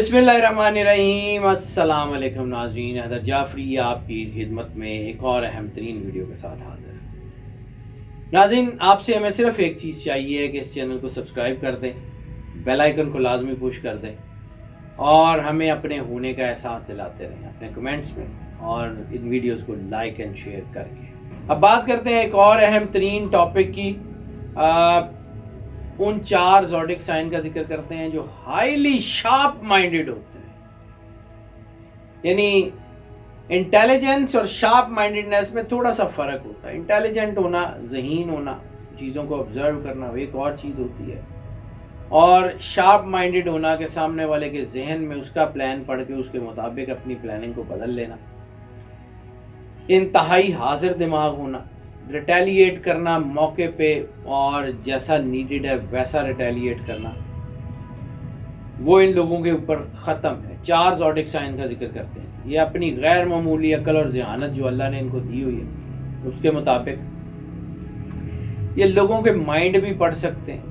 बिस्मिल्लाहिर्रहमानिर्रहीम। अस्सलाम वालेकुम नाज़रीन, हैदर जाफरी आपकी खिदमत में एक और अहम तरीन वीडियो के साथ हाजिर है। नाज़रीन, आपसे हमें सिर्फ एक चीज़ चाहिए कि इस चैनल को सब्सक्राइब कर दें, बेल आइकन को लाजमी पुश कर दें और हमें अपने होने का एहसास दिलाते रहें अपने कमेंट्स में और इन वीडियोस को लाइक एंड शेयर करके। अब बात करते हैं एक और अहम तरीन टॉपिक की। उन 4 ज़ोडिक साइन का जिक्र करते हैं जो हाईली शार्प माइंडेड होते हैं। यानी इंटेलिजेंस और शार्प माइंडेडनेस में थोड़ा सा फ़र्क होता है। इंटेलिजेंट होना, ज़हीन होना, चीज़ों को ऑब्जर्व करना, वो एक और चीज़ होती है, और शार्प माइंडेड होना के सामने वाले के जहन में उसका प्लान पढ़ के उसके मुताबिक अपनी प्लानिंग को बदल लेना। इंतहाई हाजिर दिमाग होना, रिटेलिएट करना मौके पे और जैसा नीडेड है वैसा रिटेलिएट करना, वो इन लोगों के ऊपर ख़त्म है। 4 ज़ोडिक साइन का जिक्र करते हैं। ये अपनी गैर मामूली अकल और ज़हानत जो अल्लाह ने इनको दी हुई है उसके मुताबिक ये लोगों के माइंड भी पढ़ सकते हैं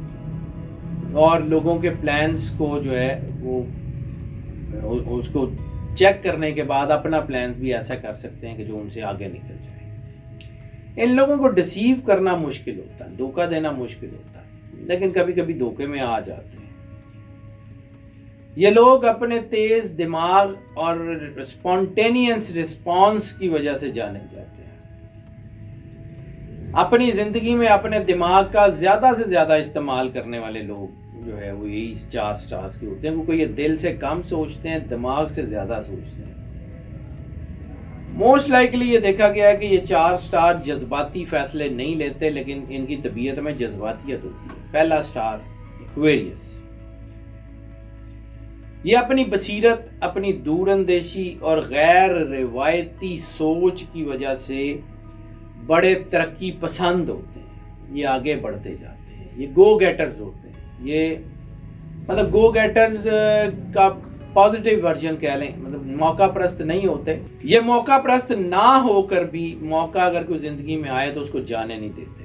और लोगों के प्लान्स को जो है वो उसको चेक करने के बाद अपना प्लान्स भी ऐसा कर सकते हैं कि जो उनसे आगे निकल जाए। इन लोगों को डिसीव करना मुश्किल होता है, धोखा देना मुश्किल होता है, लेकिन कभी कभी धोखे में आ जाते हैं। ये लोग अपने तेज दिमाग और स्पॉन्टेनियस रिस्पॉन्स की वजह से जाने जाते हैं। अपनी जिंदगी में अपने दिमाग का ज्यादा से ज्यादा इस्तेमाल करने वाले लोग जो है वो यही 4 स्टार्स के होते हैं, क्योंकि ये दिल से कम सोचते हैं, दिमाग से ज्यादा सोचते हैं। मोस्ट लाइकली ये देखा गया है कि ये 4 स्टार जज्बाती फैसले नहीं लेते, लेकिन इनकी तबीयत में जज्बातियत होती है। पहला स्टार एक्वेरियस। ये अपनी बसीरत, अपनी दूरअंदेशी और गैर रिवायती सोच की वजह से बड़े तरक्की पसंद होते हैं। ये आगे बढ़ते जाते हैं। ये गो गेटर्स होते हैं। ये मतलब गो गेटर्स का पॉजिटिव वर्जन कह लें, मतलब मौका परस्त नहीं होते। ये मौका परस्त ना होकर भी मौका अगर कोई जिंदगी में आए तो उसको जाने नहीं देते।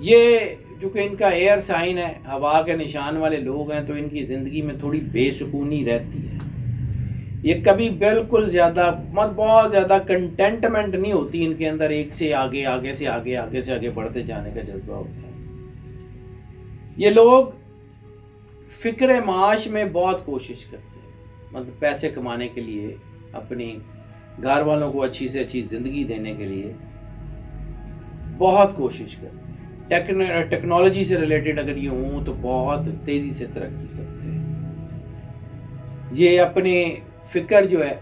ये चूंकि इनका एयर साइन है, हवा के निशान वाले लोग हैं, तो इनकी जिंदगी में थोड़ी बेसुकूनी रहती है। ये कभी बिल्कुल ज्यादा बहुत ज्यादा कंटेंटमेंट नहीं होती इनके अंदर। एक से आगे, आगे से आगे, आगे से आगे बढ़ते जाने का जज्बा होता है। ये लोग फिक्र माश में बहुत कोशिश करते हैं, मतलब पैसे कमाने के लिए, अपनी घर वालों को अच्छी से अच्छी जिंदगी देने के लिए बहुत कोशिश करते हैं। टेक्नोलॉजी से रिलेटेड अगर ये हों तो बहुत तेजी से तरक्की करते हैं। ये अपने फिक्र जो है,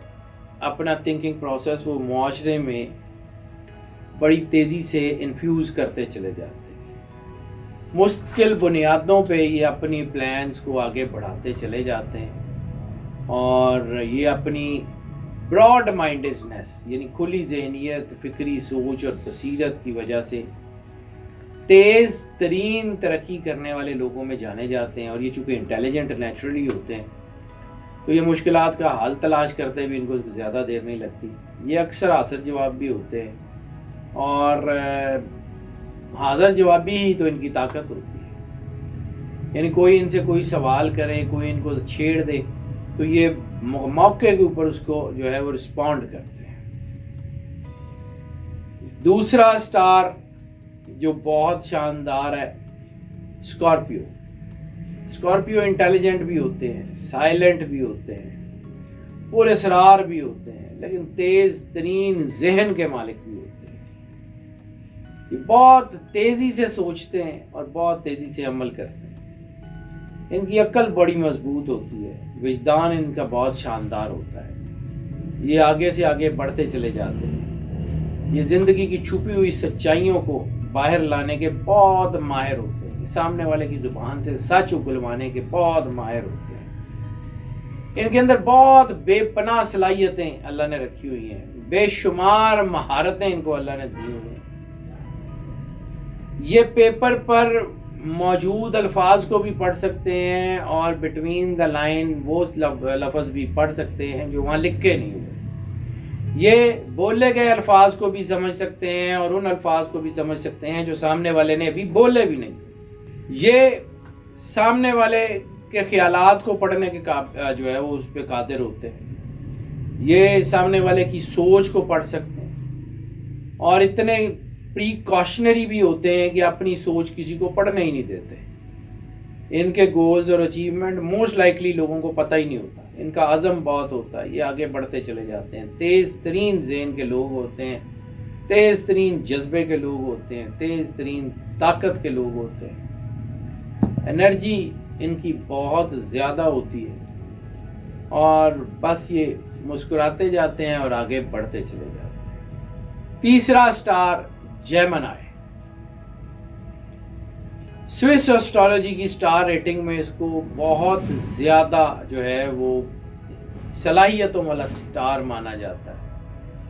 अपना थिंकिंग प्रोसेस, वो मुआशरे में बड़ी तेजी से इन्फ्यूज करते चले जाते हैं। मुश्किल बुनियादों पे ये अपनी प्लान्स को आगे बढ़ाते चले जाते हैं और ये अपनी ब्रॉड माइंडेडनेस यानी खुली जहनियत, फिक्री सोच और बसीरत की वजह से तेज तरीन तरक्की करने वाले लोगों में जाने जाते हैं। और ये चूँकि इंटेलिजेंट नेचुरली होते हैं तो ये मुश्किलात का हल तलाश करते भी इनको ज़्यादा देर नहीं लगती। ये अक्सर हाजिर जवाब भी होते हैं और हाजिर जवाबी ही तो इनकी ताकत होती है। यानी कोई इनसे कोई सवाल करे, कोई इनको छेड़ दे तो ये मौके के ऊपर उसको जो है वो रिस्पॉन्ड करते हैं। दूसरा स्टार जो बहुत शानदार है, स्कॉर्पियो। स्कॉर्पियो इंटेलिजेंट भी होते हैं, साइलेंट भी होते हैं, पुरअसरार भी होते हैं, लेकिन तेज तरीन जहन के मालिक भी होते हैं। ये बहुत तेजी से सोचते हैं और बहुत तेजी से अमल करते हैं। इनकी अक्ल बड़ी मजबूत होती है, विजदान इनका बहुत शानदार होता है। ये आगे से आगे बढ़ते चले जाते हैं। ये जिंदगी की छुपी हुई सच्चाइयों को बाहर लाने के बहुत माहिर होते हैं। सामने वाले की जुबान से सच उगलवाने के बहुत माहिर होते हैं। इनके अंदर बहुत बेपनाह सलाहियतें अल्लाह ने रखी हुई हैं, बेशुमार महारतें इनको अल्लाह ने दी हुई हैं। ये पेपर पर मौजूद अल्फाज को भी पढ़ सकते हैं और बिटवीन द लाइन वो लफ्ज़ भी पढ़ सकते हैं जो वहाँ लिखे नहीं हुए। ये बोले गए अल्फाज को भी समझ सकते हैं और उन अल्फाज को भी समझ सकते हैं जो सामने वाले ने अभी बोले भी नहीं। ये सामने वाले کے خیالات کو پڑھنے کے جو ہے وہ اس پہ قادر ہوتے ہیں، یہ سامنے والے کی سوچ کو پڑھ سکتے ہیں، اور اتنے پریکاشنری بھی ہوتے ہیں کہ اپنی سوچ کسی کو پڑھنے ہی نہیں دیتے. ان کے گولز اور اچیومنٹ موسٹ لائکلی لوگوں کو پتہ ہی نہیں ہوتا. ان کا عزم بہت ہوتا ہے، یہ آگے بڑھتے چلے جاتے ہیں. تیز ترین ذہن کے لوگ ہوتے ہیں، تیز ترین جذبے کے لوگ ہوتے ہیں، تیز ترین طاقت کے لوگ ہوتے ہیں. انرجی ان کی بہت زیادہ ہوتی ہے، اور بس یہ مسکراتے جاتے ہیں اور آگے بڑھتے چلے جاتے ہیں. تیسرا سٹار جیمنائی. سوئس اسٹرالوجی کی سٹار ریٹنگ میں اس کو بہت زیادہ جو ہے وہ صلاحیتوں والا سٹار مانا جاتا ہے،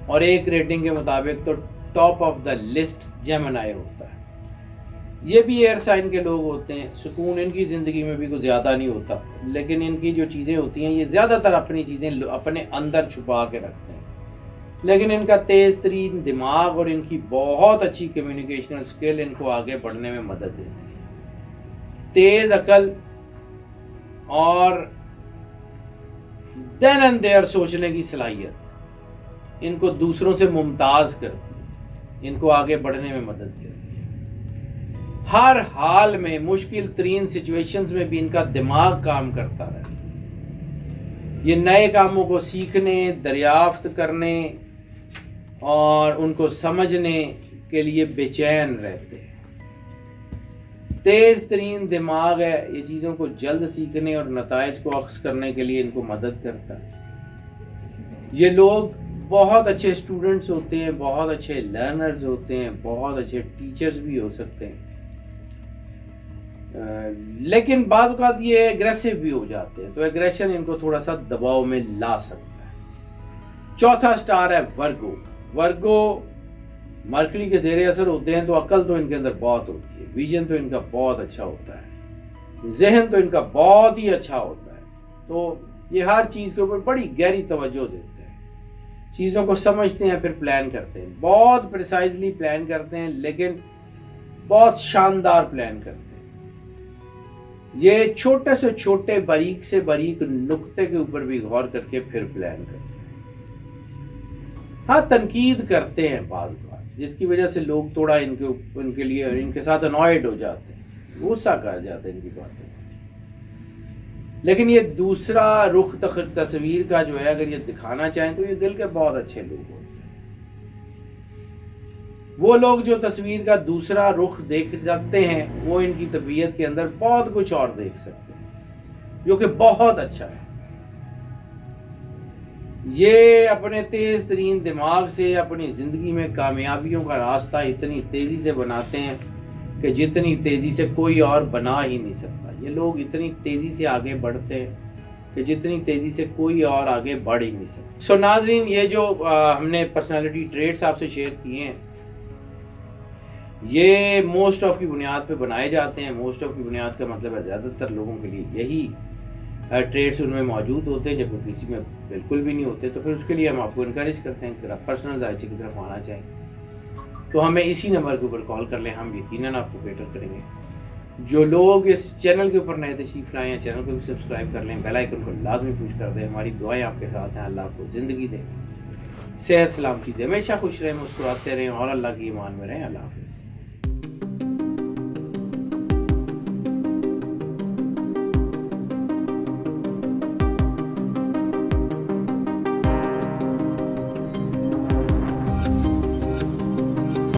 اور ایک ریٹنگ کے مطابق تو ٹاپ آف دا لسٹ جیمنائی ہوتا ہے. یہ بھی ایئر سائن کے لوگ ہوتے ہیں. سکون ان کی زندگی میں بھی کوئی زیادہ نہیں ہوتا، لیکن ان کی جو چیزیں ہوتی ہیں یہ زیادہ تر اپنی چیزیں اپنے اندر چھپا کے رکھتے ہیں. لیکن ان کا تیز ترین دماغ اور ان کی بہت اچھی کمیونیکیشنل سکل ان کو آگے بڑھنے میں مدد دیتی ہے. تیز عقل اور دین اینڈ دیئر سوچنے کی صلاحیت ان کو دوسروں سے ممتاز کرتی ہے، ان کو آگے بڑھنے میں مدد کرتی ہے. ہر حال میں مشکل ترین سچویشنز میں بھی ان کا دماغ کام کرتا رہتا ہے. یہ نئے کاموں کو سیکھنے، دریافت کرنے اور ان کو سمجھنے کے لیے بے چین رہتے ہیں. تیز ترین دماغ ہے، یہ چیزوں کو جلد سیکھنے اور نتائج کو اخذ کرنے کے لیے ان کو مدد کرتا ہے. یہ لوگ بہت اچھے اسٹوڈنٹس ہوتے ہیں، بہت اچھے لرنرز ہوتے ہیں، بہت اچھے ٹیچرز بھی ہو سکتے ہیں، لیکن بعض اوقات یہ ایگریسو بھی ہو جاتے ہیں، تو ایگریشن ان کو تھوڑا سا دباؤ میں لا سکتا ہے. چوتھا سٹار ہے ورگو. ورگو مرکری کے زیر اثر ہوتے ہیں، تو عقل تو ان کے اندر بہت ہوتی ہے، ویژن تو ان کا بہت اچھا ہوتا ہے، ذہن تو ان کا بہت ہی اچھا ہوتا ہے. تو یہ ہر چیز کے اوپر بڑی گہری توجہ دیتے ہیں، چیزوں کو سمجھتے ہیں، پھر پلان کرتے ہیں. بہت پریسائزلی پلان کرتے ہیں، لیکن بہت شاندار پلان کرتے ہیں. یہ چھوٹے سے چھوٹے باریک سے باریک نقطے کے اوپر بھی غور کر کے پھر پلان کرتے ہیں. ہاں، تنقید کرتے ہیں بعض بات، جس کی وجہ سے لوگ تھوڑا ان کے لیے ان کے ساتھ انوائڈ ہو جاتے ہیں، غصہ کر جاتے ہیں ان کی باتیں. لیکن یہ دوسرا رخ تصویر کا جو ہے، اگر یہ دکھانا چاہیں تو یہ دل کے بہت اچھے لوگ ہوتے ہیں. وہ لوگ جو تصویر کا دوسرا رخ دیکھ سکتے ہیں، وہ ان کی طبیعت کے اندر بہت کچھ اور دیکھ سکتے ہیں، جو کہ بہت اچھا ہے. یہ اپنے تیز ترین دماغ سے اپنی زندگی میں کامیابیوں کا راستہ اتنی تیزی سے بناتے ہیں کہ جتنی تیزی سے کوئی اور بنا ہی نہیں سکتا. یہ لوگ اتنی تیزی سے آگے بڑھتے ہیں کہ جتنی تیزی سے کوئی اور آگے بڑھ ہی نہیں سکتا. سو ناظرین، یہ جو ہم نے پرسنالٹی ٹریٹس آپ سے شیئر کیے ہیں، یہ موسٹ آف کی بنیاد پہ بنائے جاتے ہیں. موسٹ آف کی بنیاد کا مطلب ہے زیادہ تر لوگوں کے لیے یہی ٹریٹس ان میں موجود ہوتے ہیں، جب کسی میں بالکل بھی نہیں ہوتے، تو پھر اس کے لیے ہم آپ کو انکریج کرتے ہیں کہ آپ پرسنل ذائچے کی طرف آنا چاہیں تو ہمیں اسی نمبر کے اوپر کال کر لیں، ہم یقیناً آپ کو بیٹر کریں گے. جو لوگ اس چینل کے اوپر نئے تشریف لائیں، چینل کو بھی سبسکرائب کر لیں، بیل آئیکن کو لازمی پوش کر دیں. ہماری دعائیں آپ کے ساتھ ہیں. اللہ آپ کو زندگی دے، صحت سلامتی دے، ہمیشہ خوش رہیں، مسکراتے رہیں اور اللہ کی ایمان میں رہیں. اللہ حافظ.